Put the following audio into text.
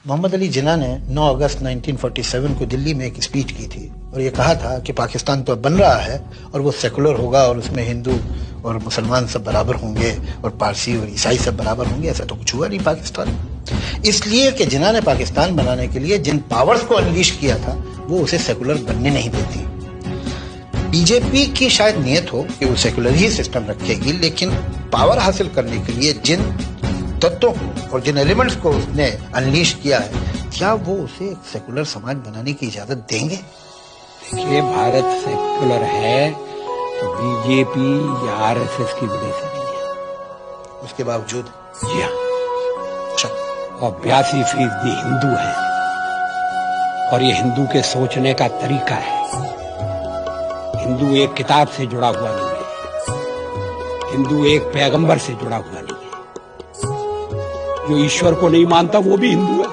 मोहम्मद अली जिन्ना ने 9 अगस्त 1947 को दिल्ली में एक स्पीच की थी और ये कहा था कि पाकिस्तान तो अब बन रहा है और वो सेकुलर होगा और उसमें हिंदू और मुसलमान सब बराबर होंगे और पारसी और ईसाई सब बराबर होंगे। ऐसा तो कुछ हुआ नहीं पाकिस्तान। इसलिए कि जिन्ना ने पाकिस्तान बनाने के लिए जिन पावर्स को अनलीश किया था वो उसे सेकुलर बनने नहीं देती। बीजेपी की शायद नियत हो कि वो सेकुलर ही सिस्टम रखेगी, लेकिन पावर हासिल करने के लिए जिन तत्वों को और जिन एलिमेंट्स को उसने अनलीश किया है, क्या वो उसे एक सेकुलर समाज बनाने की इजाजत देंगे? देखिए, भारत सेकुलर है तो बीजेपी या आरएसएस की वजह से नहीं है। उसके बावजूद जी हाँ, और 82% हिंदू है और ये हिंदू के सोचने का तरीका है। हिंदू एक किताब से जुड़ा हुआ नहीं है, हिंदू एक पैगंबर से जुड़ा हुआ नहीं है। जो ईश्वर को नहीं मानता वो भी हिंदू है।